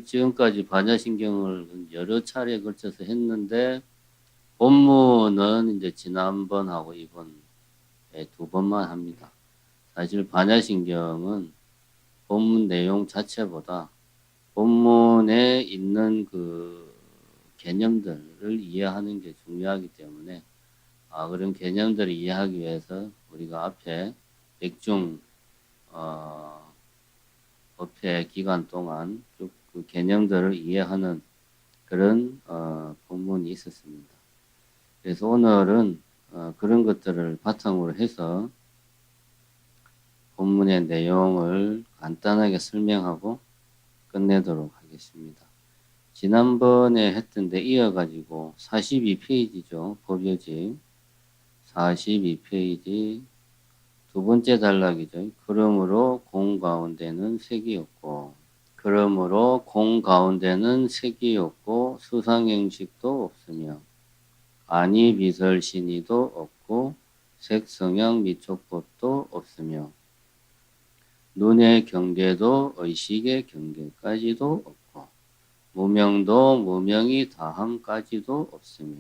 지금까지 반야신경을 여러 차례에 걸쳐서 했는데 본문은 이제 지난번하고 이번에 두 번만 합니다. 사실 반야신경은 본문 내용 자체보다 본문에 있는 그 개념들을 이해하는 게 중요하기 때문에 그런 개념들을 이해하기 위해서 우리가 앞에 백중 법회 기간 동안 쭉 그 개념들을 이해하는 그런 본문이 있었습니다. 그래서 오늘은 그런 것들을 바탕으로 해서 본문의 내용을 간단하게 설명하고 끝내도록 하겠습니다. 지난번에 했던 데 이어가지고 42페이지죠. 법요집 42페이지 두 번째 단락이죠. 그러므로 공 가운데는 색이 없고 그러므로 공 가운데는 색이 없고 수상행식도 없으며 아니 비설신의도 없고 색성형 미촉법도 없으며 눈의 경계도 의식의 경계까지도 없고 무명도 무명이 다함까지도 없으며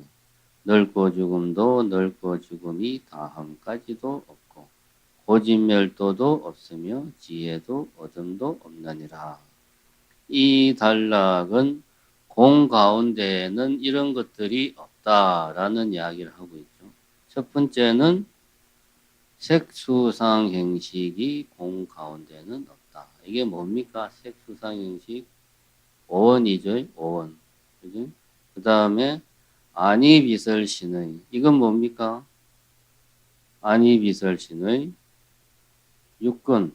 넓고 죽음도 넓고 죽음이 다함까지도 없고 고진멸도도 없으며 지혜도 어둠도 없느니라. 이 단락은 공 가운데에는 이런 것들이 없다라는 이야기를 하고 있죠. 첫 번째는 색수상행식이 공 가운데는 없다. 이게 뭡니까? 색수상행식 오원이죠. 오원. 그죠? 그 다음에 아니비설신의 이건 뭡니까? 아니비설신의 육근.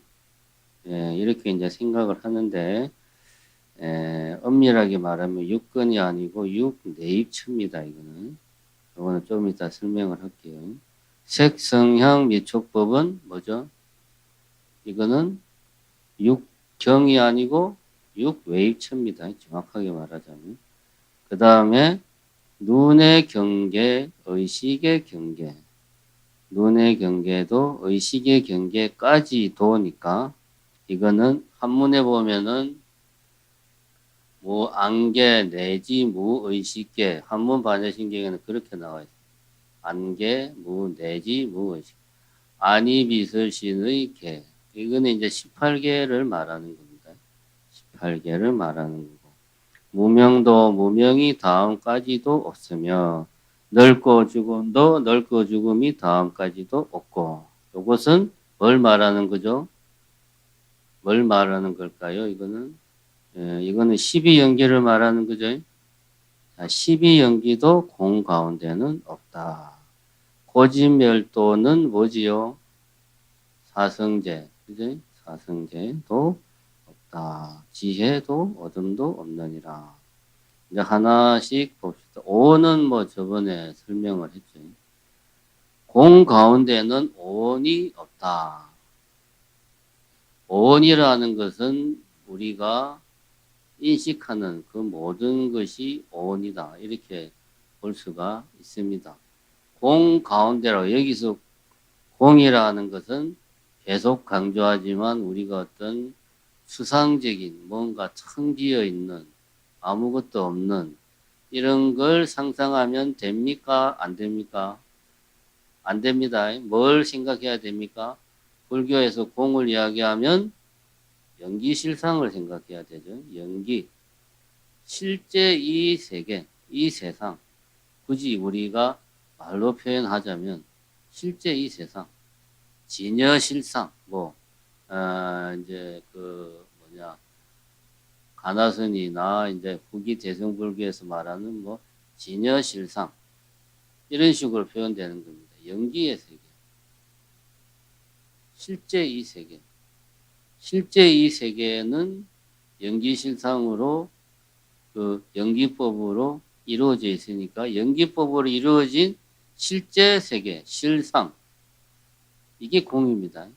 이렇게 이제 생각을 하는데 엄밀하게 말하면 육근이 아니고 육내입처입니다. 이거는 좀 이따 설명을 할게요. 색성향 미촉법은 뭐죠? 이거는 육경이 아니고 육외입처입니다. 정확하게 말하자면. 그 다음에 눈의 경계, 의식의 경계. 눈의 경계도 의식의 경계까지도니까 이거는 한문에 보면은 무안개 내지 무의식계 한문 반야신경에는 그렇게 나와 있어요. 안개, 무 내지 무의식. 아니비설신의 개. 이거는 이제 18개를 말하는 겁니다. 18개를 말하는 거고. 무명도 무명이 다음까지도 없으며 넓고 죽음도 넓고 죽음이 다음까지도 없고. 이것은 뭘 말하는 거죠? 뭘 말하는 걸까요? 이거는 12연기를 말하는 거죠. 12연기도 공 가운데는 없다. 고진멸도는 뭐지요? 사성제, 그죠? 사성제도 없다. 지혜도 어둠도 없느니라. 이제 하나씩 봅시다. 오는 뭐 저번에 설명을 했죠. 공 가운데는 오온이 없다. 오온이라는 것은 우리가 인식하는 그 모든 것이 오온이다. 이렇게 볼 수가 있습니다. 공 가운데로 여기서 공이라는 것은 계속 강조하지만 우리가 어떤 추상적인 뭔가 텅 비어 있는 아무것도 없는 이런 걸 상상하면 됩니까? 안 됩니까? 안 됩니다. 뭘 생각해야 됩니까? 불교에서 공을 이야기하면 연기실상을 생각해야 되죠. 연기. 실제 이 세계, 이 세상. 굳이 우리가 말로 표현하자면 실제 이 세상. 진여실상. 이제 가나선이나 이제 후기 대승불교에서 말하는 진여실상. 이런 식으로 표현되는 겁니다. 연기의 세계. 실제 이 세계. 실제 이 세계는 연기실상으로 그 연기법으로 이루어져 있으니까 연기법으로 이루어진 실제 세계, 실상. 이게 공입니다.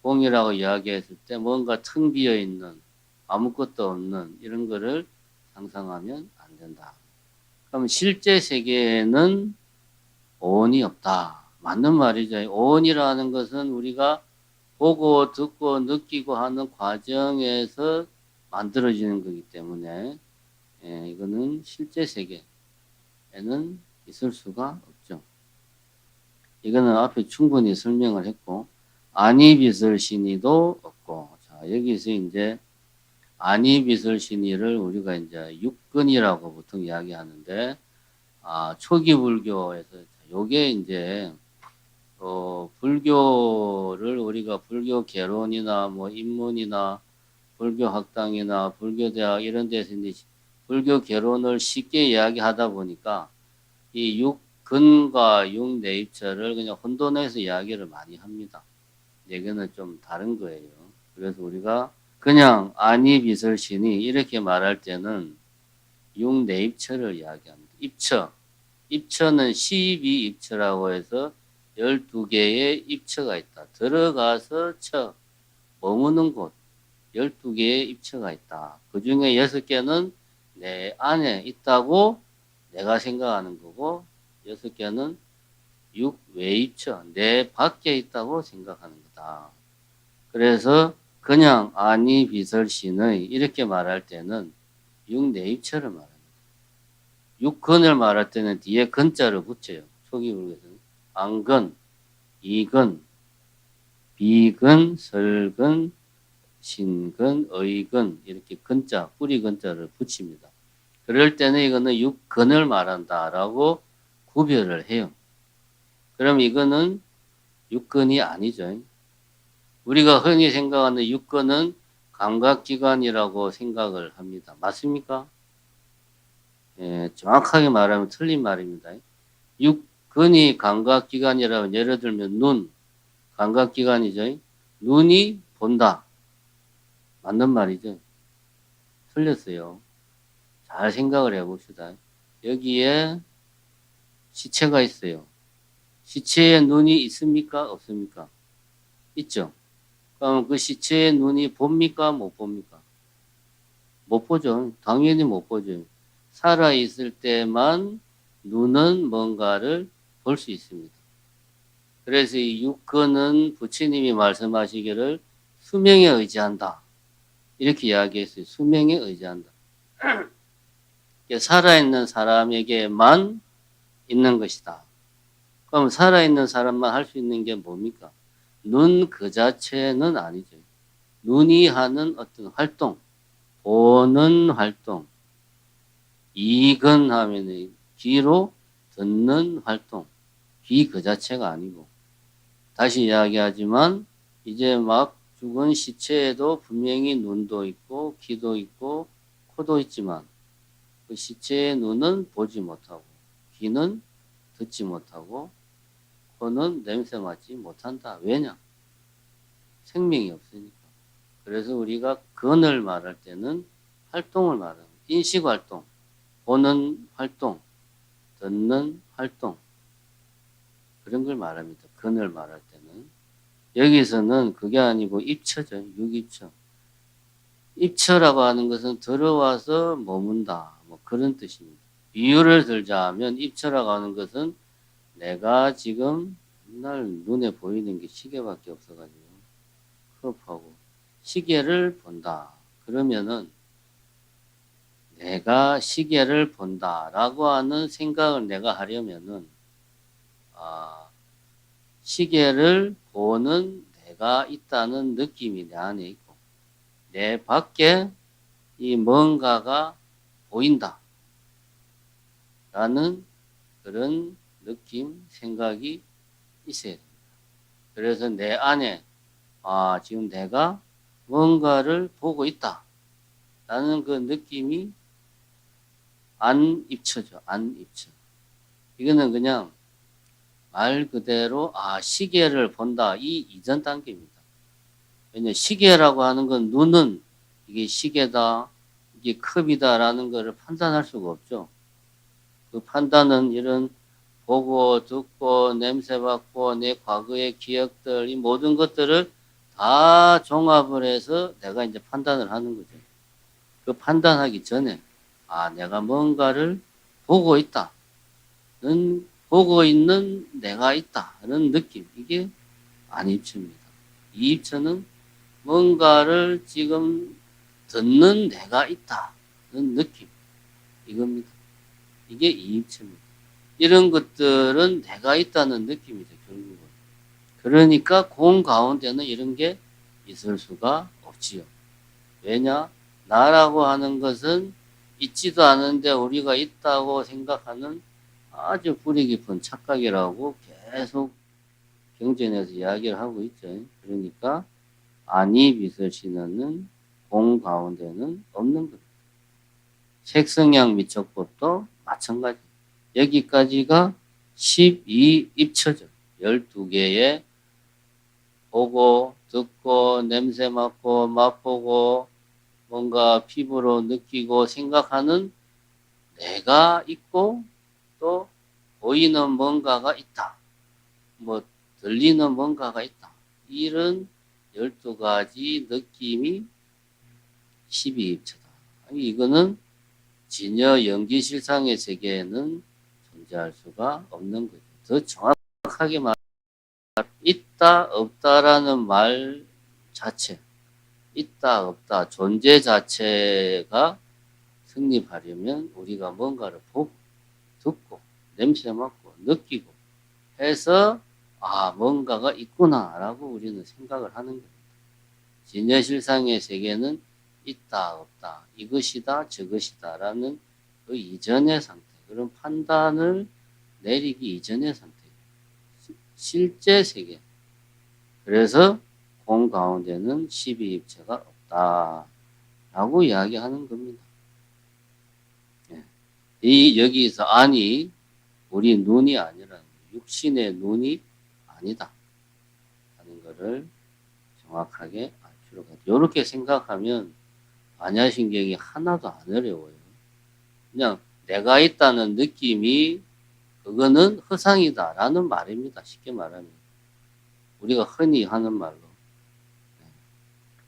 공이라고 이야기했을 때 뭔가 텅 비어 있는 아무것도 없는 이런 거를 상상하면 안 된다. 그럼 실제 세계에는 오온이 없다. 맞는 말이죠. 오온이라는 것은 우리가 보고 듣고 느끼고 하는 과정에서 만들어지는 거기 때문에 이거는 실제 세계에는 있을 수가 없죠. 이거는 앞에 충분히 설명을 했고 아니비설신이도 없고 자 여기서 이제 아니비설신이를 우리가 이제 육근이라고 보통 이야기하는데 초기 불교에서 요게 이제 불교를 우리가 불교 개론이나 뭐 인문이나 불교 학당이나 불교 대학 이런 데서 이제 불교 개론을 쉽게 이야기하다 보니까 이 육근과 육내입처를 그냥 혼돈해서 이야기를 많이 합니다. 이거는 좀 다른 거예요. 그래서 우리가 그냥 아니비설신이 이렇게 말할 때는 육내입처를 이야기합니다. 입처는 12입처라고 해서 12개의 입처가 있다. 들어가서 머무는 곳 12개의 입처가 있다. 그 중에 6개는 내 안에 있다고 내가 생각하는 거고 6개는 육외입처 내 밖에 있다고 생각하는 거다. 그래서 그냥 아니비설신의 이렇게 말할 때는 육내입처를 말합니다. 육근을 말할 때는 뒤에 근자를 붙여요. 초기 불교에서는 안근, 이근, 비근, 설근, 신근, 의근 이렇게 근자, 뿌리 근자를 붙입니다. 그럴 때는 이거는 육근을 말한다라고 구별을 해요. 그럼 이거는 육근이 아니죠. 우리가 흔히 생각하는 육근은 감각기관이라고 생각을 합니다. 맞습니까? 정확하게 말하면 틀린 말입니다. 육근이 감각기관이라면 예를 들면 눈, 감각기관이죠. 눈이 본다. 맞는 말이죠. 틀렸어요. 잘 생각을 해봅시다. 여기에 시체가 있어요. 시체에 눈이 있습니까? 없습니까? 있죠. 그럼 그 시체에 눈이 봅니까? 못 봅니까? 못 보죠. 당연히 못 보죠. 살아있을 때만 눈은 뭔가를 볼 수 있습니다. 그래서 이 육근은 부처님이 말씀하시기를 수명에 의지한다. 이렇게 이야기했어요. 수명에 의지한다. 살아있는 사람에게만 있는 것이다. 그럼 살아있는 사람만 할 수 있는 게 뭡니까? 눈 그 자체는 아니죠. 눈이 하는 어떤 활동, 보는 활동, 이근하면 귀로 듣는 활동, 귀 그 자체가 아니고 다시 이야기하지만 이제 막 죽은 시체에도 분명히 눈도 있고 귀도 있고 코도 있지만 그 시체의 눈은 보지 못하고 귀는 듣지 못하고 코는 냄새 맡지 못한다. 왜냐? 생명이 없으니까. 그래서 우리가 근을 말할 때는 활동을 말합니다. 인식활동, 보는 활동, 듣는 활동 그런 걸 말합니다. 근을 말할 때는. 여기서는 그게 아니고 입처죠. 육입처. 입처라고 하는 것은 들어와서 머문다. 뭐 그런 뜻입니다. 비유를 들자면 입처라고 하는 것은 내가 지금 맨날 눈에 보이는 게 시계밖에 없어가지고 컵하고 시계를 본다. 그러면은 내가 시계를 본다라고 하는 생각을 내가 하려면은 시계를 보는 내가 있다는 느낌이 내 안에 있고 내 밖에 이 뭔가가 보인다 라는 그런 느낌, 생각이 있어야 됩니다. 그래서 내 안에 지금 내가 뭔가를 보고 있다 라는 그 느낌이 안입처죠. 안입처. 이거는 그냥 말 그대로 시계를 본다. 이 이전 단계입니다. 왜냐하면 시계라고 하는 건 눈은 이게 시계다, 이게 컵이다라는 것을 판단할 수가 없죠. 그 판단은 이런 보고 듣고 냄새 맡고 내 과거의 기억들 이 모든 것들을 다 종합을 해서 내가 이제 판단을 하는 거죠. 그 판단하기 전에 내가 뭔가를 보고 있다. 보고 있는 내가 있다는 느낌. 이게 안입처입니다. 이입처는 뭔가를 지금 듣는 내가 있다는 느낌. 이겁니다. 이게 이입체입니다. 이런 것들은 내가 있다는 느낌이죠, 결국은. 그러니까 공 가운데는 이런 게 있을 수가 없지요. 왜냐? 나라고 하는 것은 있지도 않은데 우리가 있다고 생각하는 아주 뿌리 깊은 착각이라고 계속 경전에서 이야기를 하고 있죠. 그러니까 아니 빛을 신하는 공 가운데는 없는 겁니다. 색성양 미척법도 마찬가지. 여기까지가 12입처죠. 12개의 보고, 듣고, 냄새 맡고, 맛보고, 뭔가 피부로 느끼고 생각하는 내가 있고 또 보이는 뭔가가 있다. 뭐 들리는 뭔가가 있다. 이런 12가지 느낌이 12입처다. 이거는 진여 연기실상의 세계에는 존재할 수가 없는 거죠. 더 정확하게 말하면 있다 없다라는 말 자체, 있다 없다 존재 자체가 성립하려면 우리가 뭔가를 보고 듣고 냄새 맡고 느끼고 해서 뭔가가 있구나라고 우리는 생각을 하는 겁니다. 진여실상의 세계는 있다 없다 이것이다 저것이다라는 그 이전의 상태, 그런 판단을 내리기 이전의 상태, 실제 세계. 그래서 공 가운데는 12입체가 없다라고 이야기하는 겁니다. 여기서 아니 우리 눈이 아니라 육신의 눈이 아니다 하는 것을 정확하게 알 필요가 있다. 이렇게 생각하면 반야신경이 하나도 안 어려워요. 그냥 내가 있다는 느낌이 그거는 허상이다라는 말입니다. 쉽게 말하면 우리가 흔히 하는 말로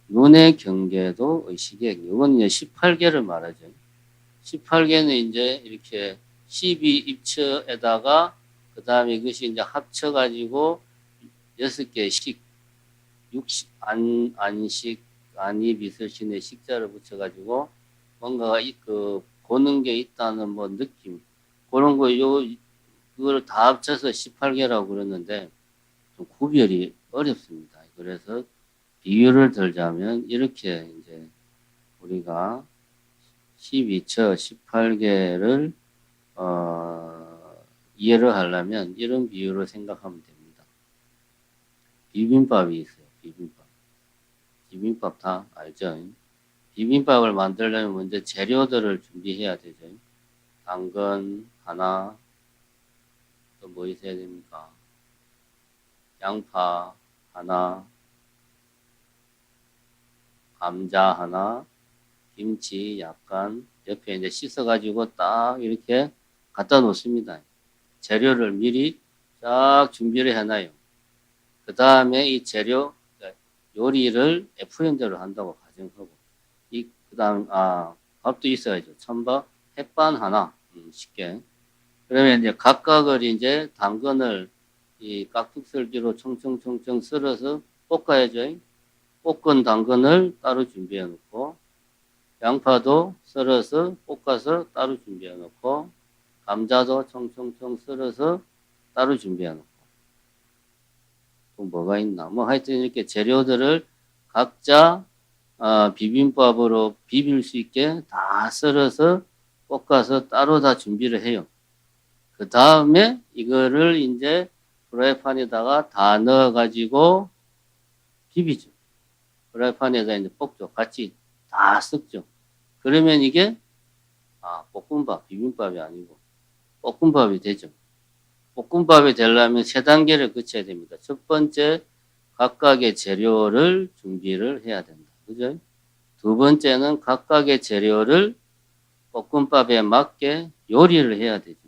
눈의 경계도 의식의 경계. 이건 이제 18개를 말하죠. 18개는 이제 이렇게 12입처에다가 그 다음에 이것이 이제 합쳐가지고 6개 식, 육식, 안식, 안이 비설신의 식자를 붙여가지고 뭔가가 보는 게 있다는 뭐 느낌. 그런 거, 그걸 다 합쳐서 18개라고 그러는데 좀 구별이 어렵습니다. 그래서 비유를 들자면 이렇게 이제 우리가 12처 18개를 이해를 하려면 이런 비유로 생각하면 됩니다. 비빔밥이 있어요. 비빔밥 다 알죠? 비빔밥을 만들려면 먼저 재료들을 준비해야 되죠. 당근 하나, 또 뭐 있어야 됩니까? 양파 하나, 감자 하나, 김치 약간 옆에 이제 씻어가지고 딱 이렇게 갖다 놓습니다. 재료를 미리 쫙 준비를 해놔요. 그 다음에 이 재료, 요리를 FM대로 한다고 가정하고, 그 다음, 밥도 있어야죠. 찬밥, 햇반 하나, 쉽게. 그러면 이제 각각을 이제 당근을 이 깍둑썰기로 총총총총 썰어서 볶아야죠. 볶은 당근을 따로 준비해 놓고, 양파도 썰어서 볶아서 따로 준비해 놓고, 감자도 총총총 썰어서 따로 준비해 놓고, 또 뭐가 있나? 뭐 하여튼 이렇게 재료들을 각자 비빔밥으로 비빌 수 있게 다 썰어서 볶아서 따로 다 준비를 해요. 그 다음에 이거를 이제 프라이팬에다가 다 넣어가지고 비비죠. 프라이팬에다 이제 볶죠. 같이 다 섞죠. 그러면 이게 볶음밥, 비빔밥이 아니고 볶음밥이 되죠. 볶음밥이 되려면 세 단계를 거쳐야 됩니다. 첫 번째, 각각의 재료를 준비를 해야 된다. 그죠? 두 번째는 각각의 재료를 볶음밥에 맞게 요리를 해야 되죠.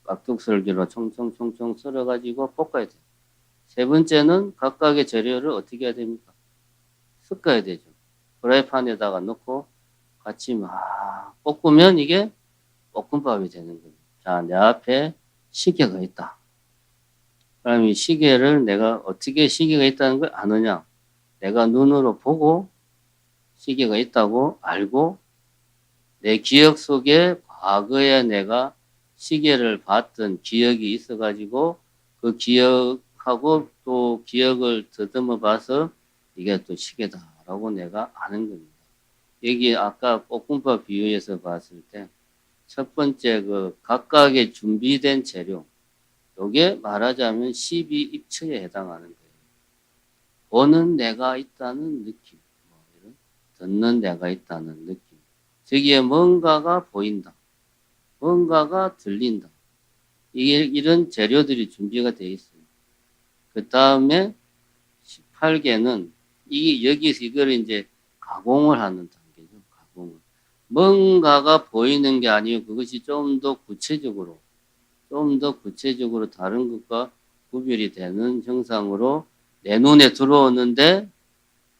깍둑썰기로 총총총총 썰어가지고 볶아야 돼요. 세 번째는 각각의 재료를 어떻게 해야 됩니까? 섞어야 되죠. 프라이팬에다가 넣고 같이 막 볶으면 이게 볶음밥이 되는 거예요. 자, 내 앞에 시계가 있다. 그럼 이 시계를 내가 어떻게 시계가 있다는 걸 아느냐? 내가 눈으로 보고 시계가 있다고 알고 내 기억 속에 과거에 내가 시계를 봤던 기억이 있어가지고 그 기억하고 또 기억을 더듬어 봐서 이게 또 시계다라고 내가 아는 겁니다. 여기 아까 볶음밥 비유에서 봤을 때 첫 번째 그 각각의 준비된 재료, 요게 말하자면 12입처에 해당하는 거예요. 보는 내가 있다는 느낌, 뭐 이런 듣는 내가 있다는 느낌. 저기에 뭔가가 보인다. 뭔가가 들린다. 이게 이런 재료들이 준비가 되어 있어요. 그 다음에 18개는 여기서 이걸 이제 가공을 하는 단계죠. 가공을. 뭔가가 보이는 게 아니고 그것이 좀 더 구체적으로 다른 것과 구별이 되는 형상으로 내 눈에 들어오는데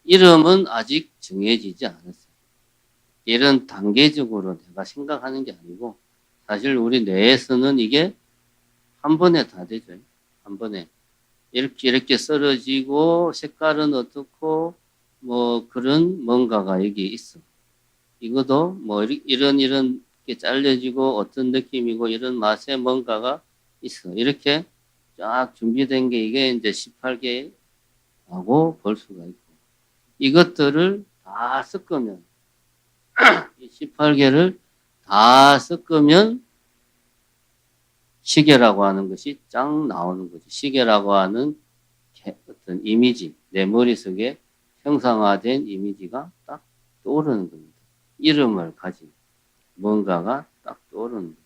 이름은 아직 정해지지 않았어요. 이런 단계적으로 내가 생각하는 게 아니고 사실 우리 뇌에서는 이게 한 번에 다 되죠. 한 번에. 이렇게 썰어지고 색깔은 어떻고 뭐 그런 뭔가가 여기 있어. 이것도 뭐 이런 게 잘려지고 어떤 느낌이고 이런 맛의 뭔가가 있어. 이렇게 쫙 준비된 게 이게 이제 18개라고 볼 수가 있고 이것들을 다 섞으면 이 18개를 다 섞으면 시계라고 하는 것이 쫙 나오는 거죠. 시계라고 하는 어떤 이미지, 내 머릿속에 형상화된 이미지가 딱 떠오르는 겁니다. 이름을 가진 뭔가가 딱 떠오르는 거죠.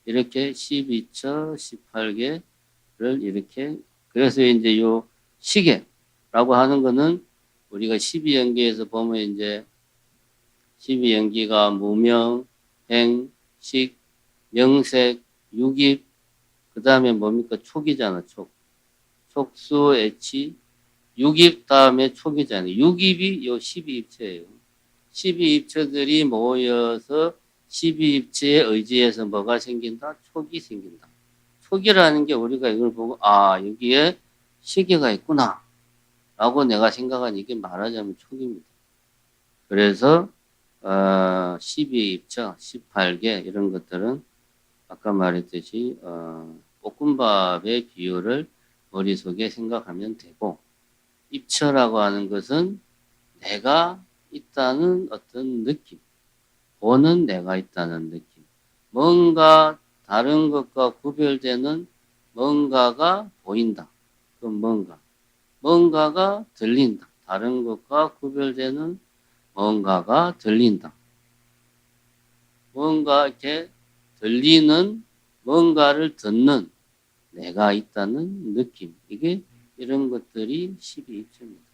이렇게 12처, 18개를 이렇게 그래서 이제 요 시계라고 하는 거는 우리가 12연기에서 보면 이제 12연기가 무명, 행, 식, 명색, 유깁, 그 다음에 뭡니까? 촉이잖아, 촉. 촉수, 애치, 유깁 다음에 촉이잖아요. 유깁이 요 12입체예요. 12입체들이 모여서 12입체에 의지해서 뭐가 생긴다? 촉이 생긴다. 촉이라는 게 우리가 이걸 보고 아 여기에 시계가 있구나 라고 내가 생각한 이게 말하자면 촉입니다. 그래서 12입체, 18개 이런 것들은 아까 말했듯이 볶음밥의 비율을 머릿속에 생각하면 되고 입처라고 하는 것은 내가 있다는 어떤 느낌, 보는 내가 있다는 느낌, 뭔가 다른 것과 구별되는 뭔가가 보인다. 그 뭔가가 들린다. 다른 것과 구별되는 뭔가가 들린다. 뭔가 이렇게 들리는 뭔가를 듣는 내가 있다는 느낌. 이게 이런 것들이 12입체입니다.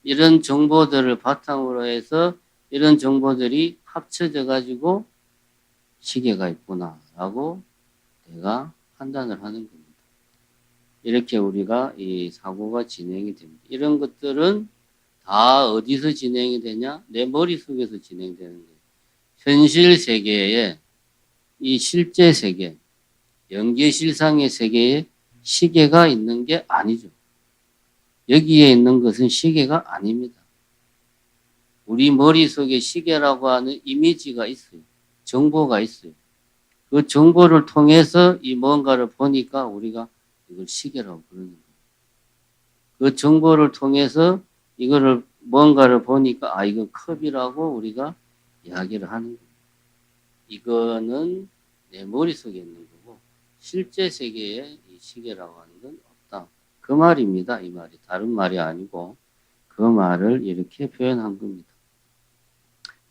이런 정보들을 바탕으로 해서 이런 정보들이 합쳐져 가지고 시계가 있구나라고 내가 판단을 하는 겁니다. 이렇게 우리가 이 사고가 진행이 됩니다. 이런 것들은 다 어디서 진행이 되냐? 내 머릿속에서 진행되는 거예요. 현실 세계에 이 실제 세계, 연계실상의 세계에 시계가 있는 게 아니죠. 여기에 있는 것은 시계가 아닙니다. 우리 머릿속에 시계라고 하는 이미지가 있어요. 정보가 있어요. 그 정보를 통해서 이 뭔가를 보니까 우리가 이걸 시계라고 부르는 거예요. 그 정보를 통해서 이거를 뭔가를 보니까 아 이건 컵이라고 우리가 이야기를 하는 거예요. 이거는 내 머릿속에 있는 거고 실제 세계에 이 시계라고 하는 건 없다. 그 말입니다. 이 말이 다른 말이 아니고 그 말을 이렇게 표현한 겁니다.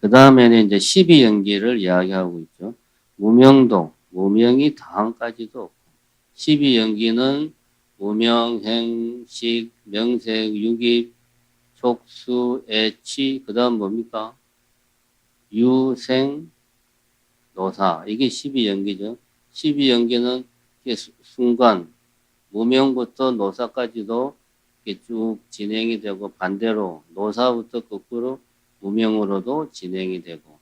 그 다음에는 이제 12연기를 이야기하고 있죠. 무명도, 무명이 다음까지도 없고 12연기는 무명, 행, 식, 명색, 유깁, 촉수, 애치, 그 다음 뭡니까? 유생, 노사. 이게 12연기죠. 12연기는 순간, 무명부터 노사까지도 이렇게 쭉 진행이 되고 반대로 노사부터 거꾸로 무명으로도 진행이 되고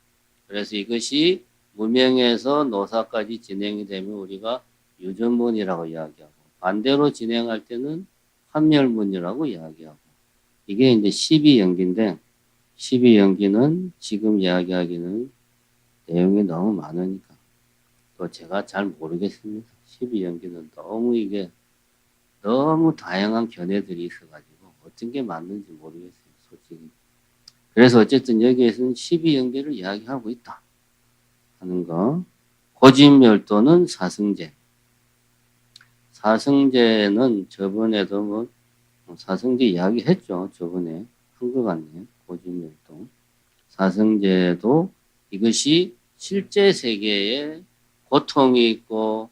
그래서 이것이 무명에서 노사까지 진행이 되면 우리가 유전문이라고 이야기하고 반대로 진행할 때는 환멸문이라고 이야기하고 이게 이제 12연기인데 12연기는 지금 이야기하기는 내용이 너무 많으니까 또 제가 잘 모르겠습니다. 12연기는 너무 이게 너무 다양한 견해들이 있어가지고 어떤 게 맞는지 모르겠어요. 솔직히. 그래서 어쨌든 여기에서는 12연계를 이야기하고 있다 하는 거. 고진멸도는 사승제. 사승제는 저번에도 뭐 사승제 이야기했죠. 저번에 한 것 같네요. 고진멸도. 사승제도 이것이 실제 세계에 고통이 있고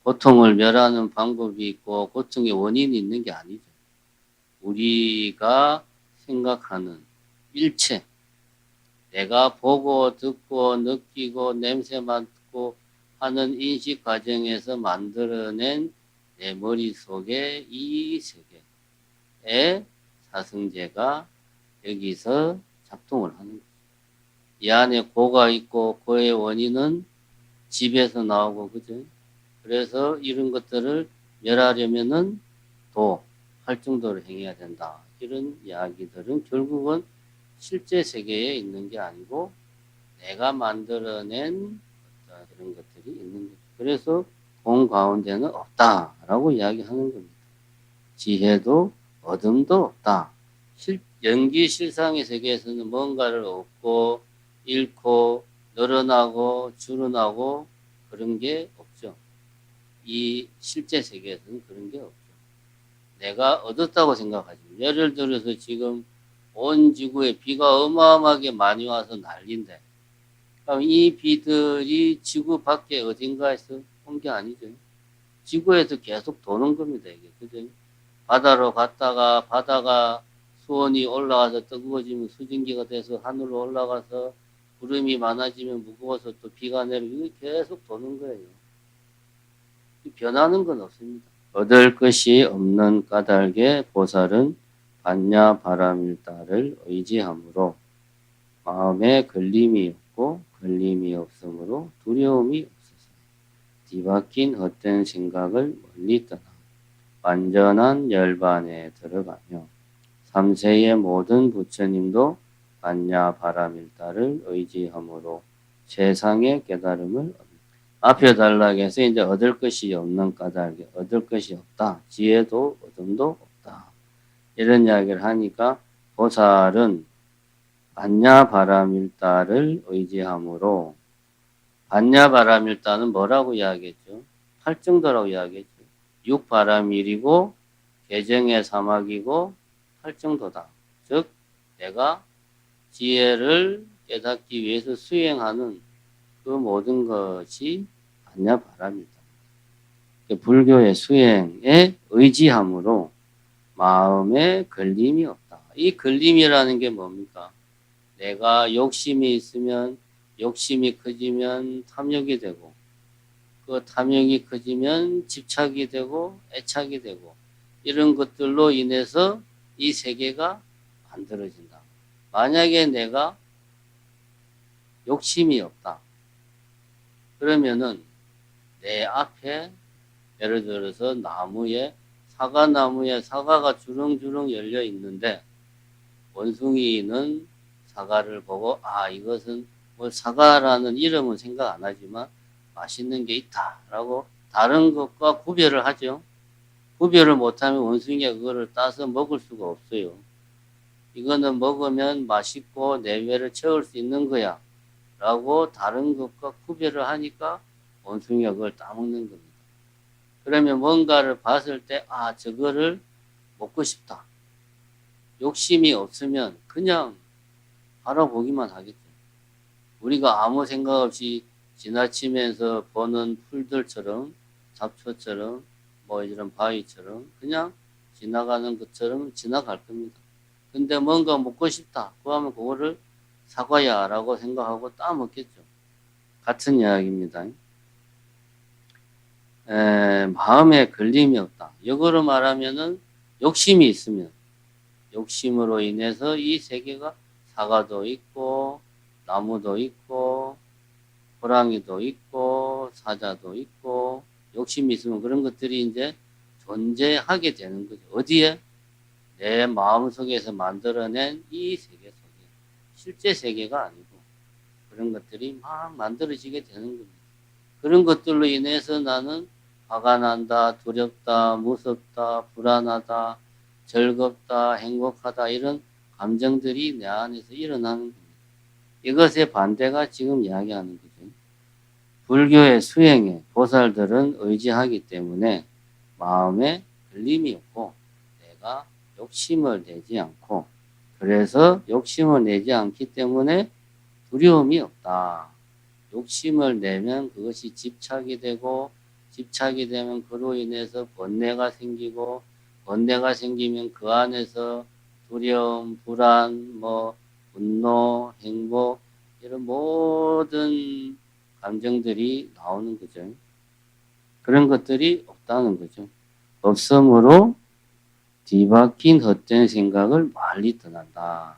고통을 멸하는 방법이 있고 고통의 원인이 있는 게 아니죠. 우리가 생각하는 일체, 내가 보고 듣고 느끼고 냄새 맡고 하는 인식 과정에서 만들어낸 내 머릿속에 이 세계의 사승제가 여기서 작동을 하는 거죠. 이 안에 고가 있고 고의 원인은 집에서 나오고 그죠? 그래서 이런 것들을 멸하려면은 도, 활중도를 행해야 된다. 이런 이야기들은 결국은 실제 세계에 있는 게 아니고 내가 만들어낸 이런 것들이 있는 거죠. 그래서 공 가운데는 없다라고 이야기하는 겁니다. 지혜도 어둠도 없다. 연기 실상의 세계에서는 뭔가를 얻고 잃고 늘어나고 줄어나고 그런 게 없죠. 이 실제 세계에서는 그런 게 없죠. 내가 얻었다고 생각하지. 예를 들어서 지금 온 지구에 비가 어마어마하게 많이 와서 난리인데 그럼 이 비들이 지구 밖에 어딘가에서 온 게 아니죠. 지구에서 계속 도는 겁니다. 이게 그죠? 바다로 갔다가 바다가 수온이 올라가서 뜨거워지면 수증기가 돼서 하늘로 올라가서 구름이 많아지면 무거워서 또 비가 내리고 이게 계속 도는 거예요. 변하는 건 없습니다. 얻을 것이 없는 까닭에 보살은 반야 바람일다를 의지함으로 마음에 걸림이 없고 걸림이 없으므로 두려움이 없어서 뒤바뀐 헛된 생각을 멀리 떠나 완전한 열반에 들어가며 삼세의 모든 부처님도 반야 바람일다를 의지함으로 세상의 깨달음을 얻는다. 앞에 단락에서 이제 얻을 것이 없는 까닭에 얻을 것이 없다. 지혜도 어둠도 없다. 이런 이야기를 하니까 보살은 반야바라밀다를 의지함으로 반야바라밀다는 뭐라고 이야기했죠? 팔정도라고 이야기했죠. 육바라밀이고 개정의 사막이고 팔정도다. 즉 내가 지혜를 깨닫기 위해서 수행하는 그 모든 것이 반야바람이다. 불교의 수행에 의지함으로 마음에 걸림이 없다. 이 걸림이라는 게 뭡니까? 내가 욕심이 있으면 욕심이 커지면 탐욕이 되고 그 탐욕이 커지면 집착이 되고 애착이 되고 이런 것들로 인해서 이 세계가 만들어진다. 만약에 내가 욕심이 없다. 그러면은 내 앞에 예를 들어서 사과나무에 사과가 주렁주렁 열려 있는데 원숭이는 사과를 보고 이것은 뭐 사과라는 이름은 생각 안 하지만 맛있는 게 있다라고 다른 것과 구별을 하죠. 구별을 못하면 원숭이가 그거를 따서 먹을 수가 없어요. 이거는 먹으면 맛있고 내 배를 채울 수 있는 거야 라고 다른 것과 구별을 하니까 원숭이가 그걸 따먹는 겁니다. 그러면 뭔가를 봤을 때 저거를 먹고 싶다. 욕심이 없으면 그냥 바라보기만 하겠죠. 우리가 아무 생각 없이 지나치면서 보는 풀들처럼 잡초처럼 뭐 이런 바위처럼 그냥 지나가는 것처럼 지나갈 겁니다. 근데 뭔가 먹고 싶다. 그러면 그거를 사과야 라고 생각하고 따먹겠죠. 같은 이야기입니다. 마음에 걸림이 없다. 역으로 말하면은 욕심이 있으면 욕심으로 인해서 이 세계가 사과도 있고 나무도 있고 호랑이도 있고 사자도 있고 욕심이 있으면 그런 것들이 이제 존재하게 되는 거죠. 어디에? 내 마음속에서 만들어낸 이 세계 속에. 실제 세계가 아니고 그런 것들이 막 만들어지게 되는 겁니다. 그런 것들로 인해서 나는 화가 난다, 두렵다, 무섭다, 불안하다, 즐겁다, 행복하다 이런 감정들이 내 안에서 일어나는 겁니다. 이것의 반대가 지금 이야기하는 거죠. 불교의 수행에 보살들은 의지하기 때문에 마음에 걸림이 없고 내가 욕심을 내지 않고 그래서 욕심을 내지 않기 때문에 두려움이 없다. 욕심을 내면 그것이 집착이 되고 집착이 되면 그로 인해서 번뇌가 생기고 번뇌가 생기면 그 안에서 두려움, 불안, 분노, 행복 이런 모든 감정들이 나오는 거죠. 그런 것들이 없다는 거죠. 없음으로 뒤바뀐 헛된 생각을 멀리 떠난다.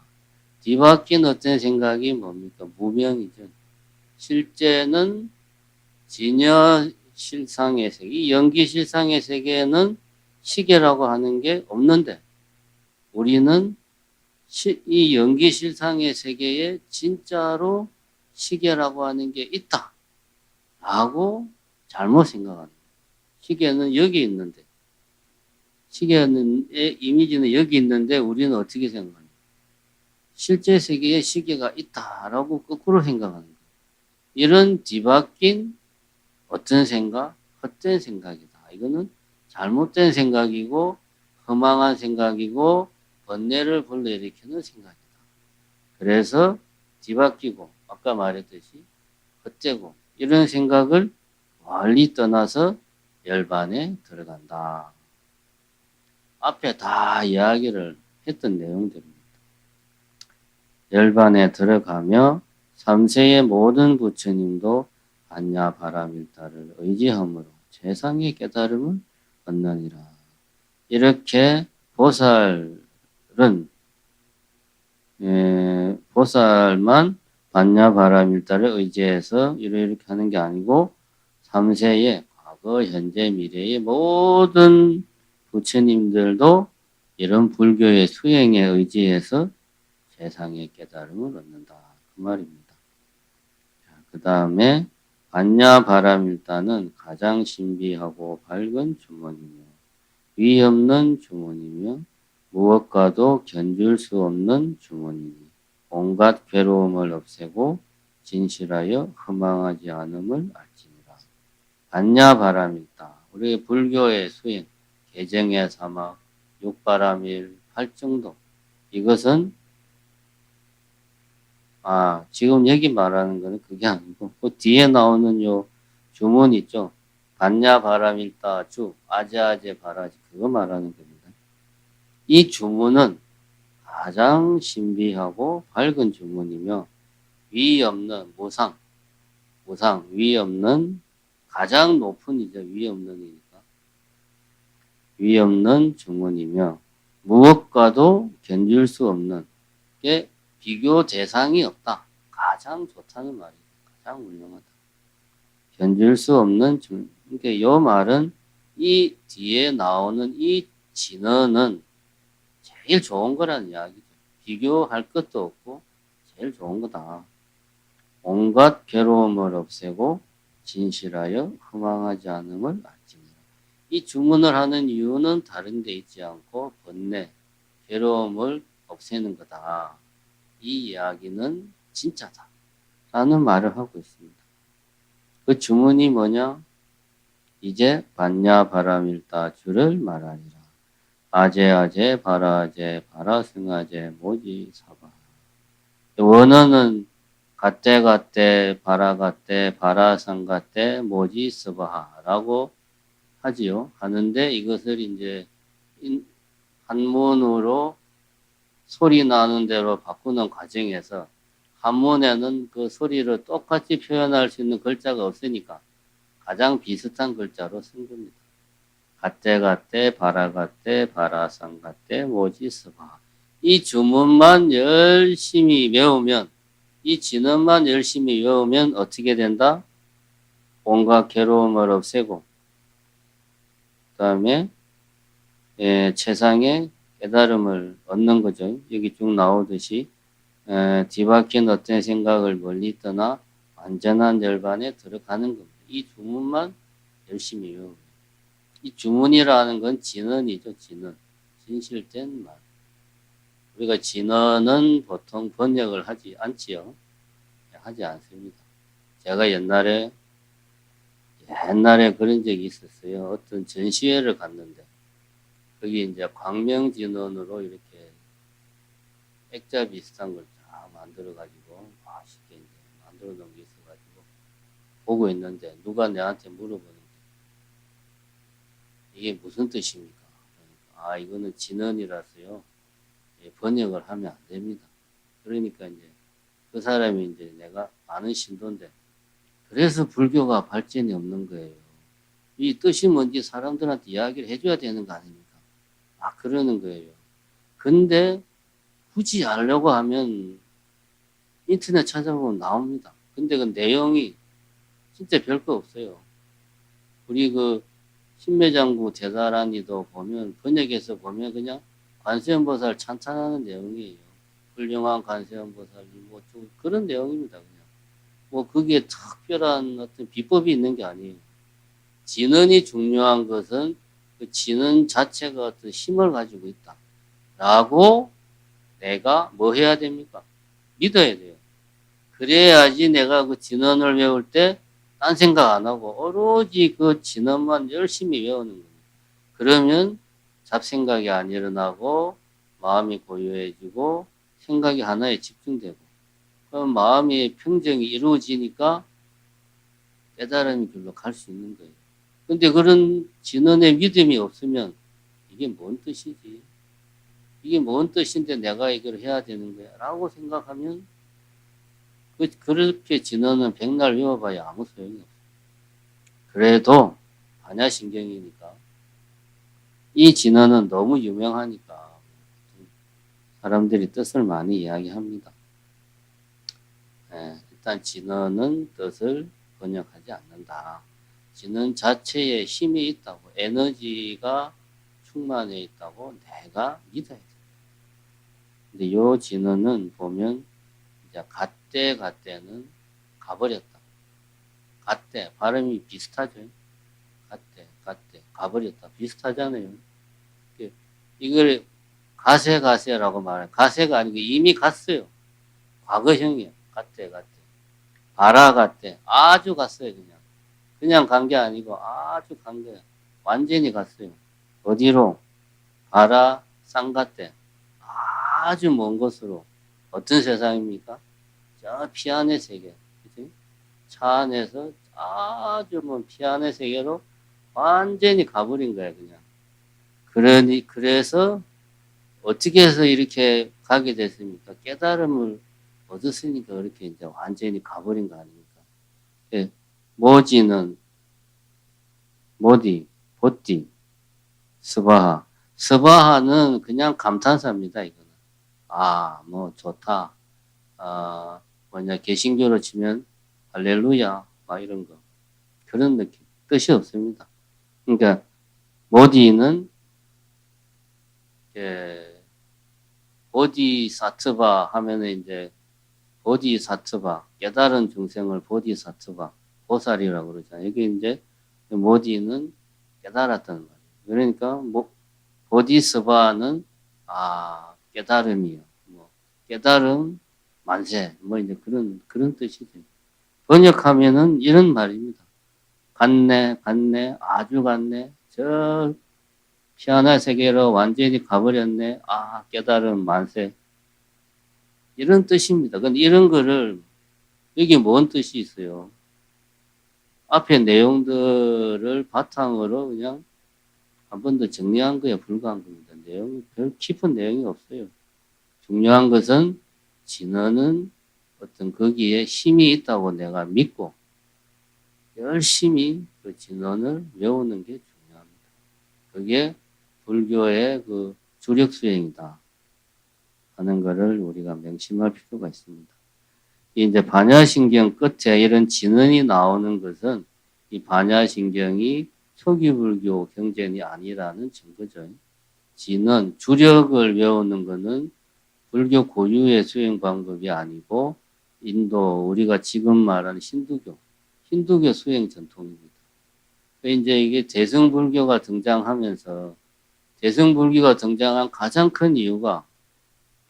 뒤바뀐 헛된 생각이 뭡니까? 무명이죠. 실제는 진여 실상의 세계, 이 연기 실상의 세계에는 시계라고 하는 게 없는데 우리는 이 연기 실상의 세계에 진짜로 시계라고 하는 게 있다 라고 잘못 생각하는 거예요. 시계는 여기 있는데 시계의 이미지는 여기 있는데 우리는 어떻게 생각하냐? 실제 세계에 시계가 있다라고 거꾸로 생각하는 거예요. 이런 뒤바뀐 어떤 생각? 헛된 생각이다. 이거는 잘못된 생각이고 허망한 생각이고 번뇌를 불러일으키는 생각이다. 그래서 뒤바뀌고 아까 말했듯이 헛되고 이런 생각을 멀리 떠나서 열반에 들어간다. 앞에 다 이야기를 했던 내용들입니다. 열반에 들어가며 3세의 모든 부처님도 반야 바라밀다를 의지함으로 최상의 깨달음을 얻느니라. 이렇게 보살만 반야 바라밀다를 의지해서 이렇게 하는 게 아니고 3세의 과거, 현재, 미래의 모든 부처님들도 이런 불교의 수행에 의지해서 세상의 깨달음을 얻는다. 그 말입니다. 그 다음에 반야 바라밀다는 가장 신비하고 밝은 주문이며 위 없는 주문이며 무엇과도 견줄 수 없는 주문이니 온갖 괴로움을 없애고 진실하여 허망하지 않음을 알지니라. 반야 바라밀다. 우리 불교의 수행, 개정의 사막, 육바라밀, 팔정도 이것은 지금 여기 말하는 거는 그게 아니고 그 뒤에 나오는 요 주문 있죠. 반야 바라밀다 주 아제아제 바라지 그거 말하는 겁니다. 이 주문은 가장 신비하고 밝은 주문이며 위 없는 무상 위 없는 가장 높은 이제 위 없는이니까 위 없는 주문이며 무엇과도 견줄 수 없는 게 비교 대상이 없다. 가장 좋다는 말이에요. 가장 훌륭하다. 견줄 수 없는 주문. 그러니까 이 말은 이 뒤에 나오는 이 진언은 제일 좋은 거라는 이야기죠. 비교할 것도 없고 제일 좋은 거다. 온갖 괴로움을 없애고 진실하여 허망하지 않음을 알지니라. 이 주문을 하는 이유는 다른 데 있지 않고 번뇌, 괴로움을 없애는 거다. 이 이야기는 진짜다. 라는 말을 하고 있습니다. 그 주문이 뭐냐? 이제 반야 바라밀다 주를 말하니라. 아제아제 바라제 바라승아제 모지 사바. 원어는 갓떼 바라갓떼 바라상갓떼 모지 스바하라고 하지요. 하는데 이것을 이제 한문으로 소리 나는 대로 바꾸는 과정에서 한문에는 그 소리를 똑같이 표현할 수 있는 글자가 없으니까 가장 비슷한 글자로 쓴 겁니다. 갓떼 바라갓떼 바라상갓떼 모지 스바. 이 주문만 열심히 외우면 이 진언만 열심히 외우면 어떻게 된다? 온갖 괴로움을 없애고 그 다음에 최상의 깨달음을 얻는 거죠. 여기 쭉 나오듯이 뒤바뀐 어떤 생각을 멀리 떠나 완전한 열반에 들어가는 겁니다. 이 주문만 열심히 외우면. 이 주문이라는 건 진언이죠. 진언. 진실된 말. 우리가 진언은 보통 번역을 하지 않지요. 하지 않습니다. 제가 옛날에 그런 적이 있었어요. 어떤 전시회를 갔는데 거기 이제 광명진언으로 이렇게 액자 비슷한 걸 다 만들어가지고 맛있게 이제 만들어 놓은 게 있어가지고 보고 있는데 누가 내한테 물어보는 게 이게 무슨 뜻입니까? 그러니까 이거는 진언이라서요. 번역을 하면 안 됩니다. 그러니까 이제 그 사람이 이제 내가 아는 신도인데 그래서 불교가 발전이 없는 거예요. 이 뜻이 뭔지 사람들한테 이야기를 해줘야 되는 거 아닙니까? 그러는 거예요. 근데 굳이 알려고 하면 인터넷 찾아보면 나옵니다. 근데 그 내용이 진짜 별거 없어요. 우리 그 신매장구 대다란이도 보면 번역해서 보면 그냥 관세음보살 찬찬하는 내용이에요. 훌륭한 관세음보살 뭐 그런 내용입니다. 그냥 뭐 그게 특별한 어떤 비법이 있는 게 아니에요. 진언이 중요한 것은 그 진언 자체가 어떤 힘을 가지고 있다. 라고 내가 뭐 해야 됩니까? 믿어야 돼요. 그래야지 내가 그 진언을 외울 때 딴 생각 안 하고 오로지 그 진언만 열심히 외우는 거예요. 그러면 잡생각이 안 일어나고 마음이 고요해지고 생각이 하나에 집중되고 그럼 마음의 평정이 이루어지니까 깨달음이 길로 갈 수 있는 거예요. 근데 그런 진언의 믿음이 없으면 이게 뭔 뜻이지? 이게 뭔 뜻인데 내가 이걸 해야 되는 거야? 라고 생각하면 그렇게 진언은 백날 외워봐야 아무 소용이 없어요. 그래도 반야신경이니까 이 진언은 너무 유명하니까 사람들이 뜻을 많이 이야기합니다. 일단 진언은 뜻을 번역하지 않는다. 진언 자체에 힘이 있다고, 에너지가 충만해 있다고 내가 믿어야 돼. 근데 요 진언은 보면 이제 갓대는 가버렸다. 갓대 발음이 비슷하죠. 갓대 가버렸다 비슷하잖아요. 이걸 가세라고 말해. 가세가 아니고 이미 갔어요. 과거형이에요. 갓대 바라갓대 아주 갔어요. 그냥 간 게 아니고 아주 간 거예요. 완전히 갔어요. 어디로? 바라 쌍갓대 아주 먼 곳으로. 어떤 세상입니까? 저 피안의 세계. 그치? 차 안에서 아주 먼 피안의 세계로 완전히 가버린 거야, 그냥. 그래서 어떻게 해서 이렇게 가게 됐습니까? 깨달음을 얻었으니까 그렇게 이제 완전히 가버린 거 아닙니까? 예. 모지는, 모디, 보띠, 스바하. 스바하는 그냥 감탄사입니다, 이거는. 뭐 좋다. 개신교로 치면 할렐루야, 막 이런 거. 그런 느낌. 뜻이 없습니다. 그러니까, 모디는, 보디사트바 하면은 이제, 보디사트바, 깨달은 중생을 보디사트바, 보살이라고 그러잖아요. 여기 이제, 모디는 깨달았다는 말이에요. 그러니까, 보디스바는, 깨달음이요. 깨달음, 만세, 이제 그런 뜻이죠. 번역하면은 이런 말입니다. 갔네, 아주 갔네, 저 피아나 세계로 완전히 가버렸네, 깨달음, 만세. 이런 뜻입니다. 근데 이런 거를, 여기 뭔 뜻이 있어요? 앞에 내용들을 바탕으로 그냥 한 번 더 정리한 거에 불과한 겁니다. 별 깊은 내용이 없어요. 중요한 것은 진언은 어떤 거기에 힘이 있다고 내가 믿고 열심히 그 진언을 외우는 게 중요합니다. 그게 불교의 그 주력 수행이다 하는 것을 우리가 명심할 필요가 있습니다. 이제 반야신경 끝에 이런 진언이 나오는 것은 이 반야신경이 초기 불교 경전이 아니라는 증거죠. 진언, 주력을 외우는 것은 불교 고유의 수행 방법이 아니고 인도 우리가 지금 말하는 힌두교 수행 전통입니다. 이제 이게 대승불교가 등장하면서 대승불교가 등장한 가장 큰 이유가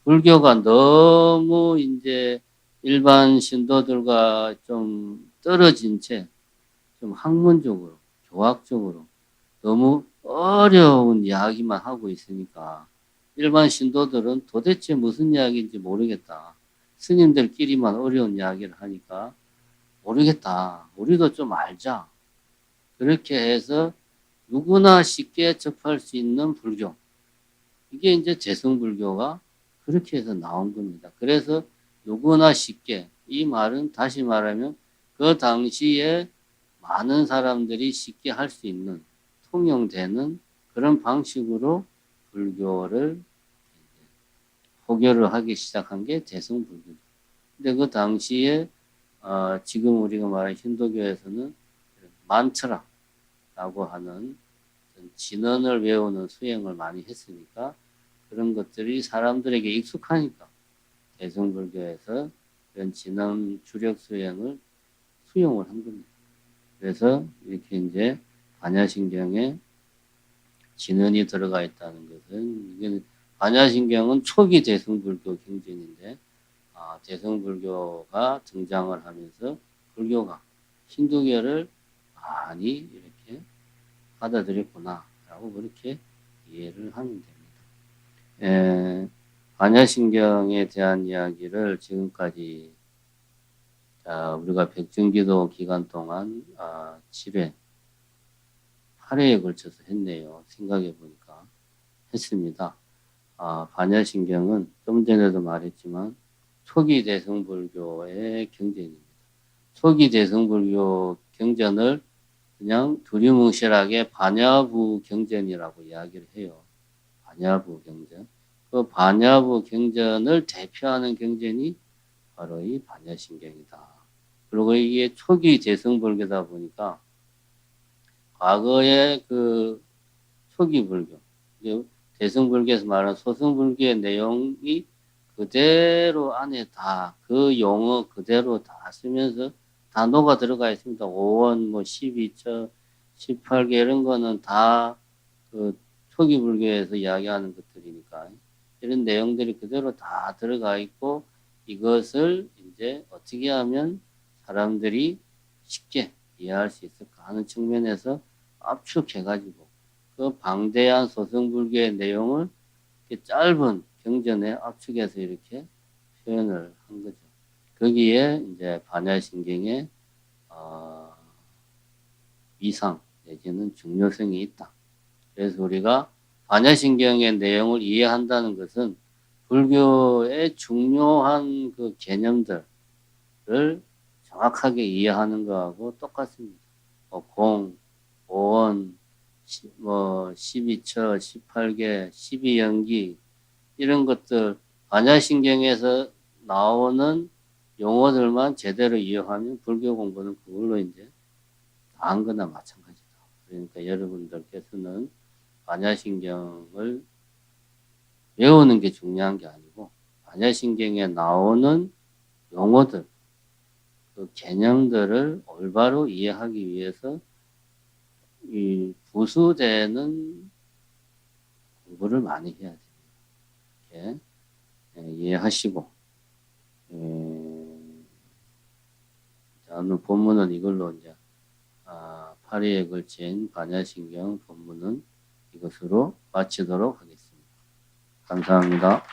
불교가 너무 이제 일반 신도들과 좀 떨어진 채 좀 학문적으로, 교학적으로 너무 어려운 이야기만 하고 있으니까 일반 신도들은 도대체 무슨 이야기인지 모르겠다. 스님들끼리만 어려운 이야기를 하니까 모르겠다. 우리도 좀 알자. 그렇게 해서 누구나 쉽게 접할 수 있는 불교. 이게 이제 대승불교가 그렇게 해서 나온 겁니다. 그래서 누구나 쉽게, 이 말은 다시 말하면 그 당시에 많은 사람들이 쉽게 할 수 있는 통용되는 그런 방식으로 불교를 포교를 하기 시작한 게 대승불교입니다. 근데 그 당시에 지금 우리가 말하는 힌두교에서는 만트라라고 하는 진언을 외우는 수행을 많이 했으니까 그런 것들이 사람들에게 익숙하니까 대승불교에서 그런 진언 주력 수행을 수용을 한 겁니다. 그래서 이렇게 이제 반야신경에 진언이 들어가 있다는 것은 이게 반야신경은 초기 대승불교 경전인데 대승불교가 등장을 하면서 불교가 힌두교를 많이 이렇게 받아들였구나라고 그렇게 이해를 하면 됩니다. 반야신경에 대한 이야기를 지금까지 우리가 백중기도 기간 동안 7회, 8회에 걸쳐서 했네요. 생각해 보니까 했습니다. 반야신경은 좀 전에도 말했지만 초기 대승불교의 경전입니다. 초기 대승불교 경전을 그냥 두리뭉실하게 반야부 경전이라고 이야기를 해요. 반야부 경전. 그 반야부 경전을 대표하는 경전이 바로 이 반야신경이다. 그리고 이게 초기 대승불교다 보니까 과거의 그 초기 불교, 대승불교에서 말하는 소승불교의 내용이 그대로 안에 다 그 용어 그대로 다 쓰면서 단어가 들어가 있습니다. 5원, 12처, 18개 이런 거는 다 그 초기 불교에서 이야기하는 것들이니까 이런 내용들이 그대로 다 들어가 있고 이것을 이제 어떻게 하면 사람들이 쉽게 이해할 수 있을까 하는 측면에서 압축해가지고 그 방대한 소승불교의 내용을 이렇게 짧은 경전에 압축해서 이렇게 표현을 한 거죠. 거기에 이제 반야신경의 위상 내지는 중요성이 있다. 그래서 우리가 반야신경의 내용을 이해한다는 것은 불교의 중요한 그 개념들을 정확하게 이해하는 거하고 똑같습니다. 공, 오원, 12처, 18개, 12연기 이런 것들 반야신경에서 나오는 용어들만 제대로 이해하면 불교 공부는 그걸로 이제 다 한 거나 마찬가지다. 그러니까 여러분들께서는 반야신경을 외우는 게 중요한 게 아니고 반야신경에 나오는 용어들, 그 개념들을 올바로 이해하기 위해서 이 부수되는 공부를 많이 해야 됩니다. 이렇게 이해하시고 오늘 본문은 이걸로 이제 8회에 걸친 반야신경 본문은 이것으로 마치도록 하겠습니다. 감사합니다.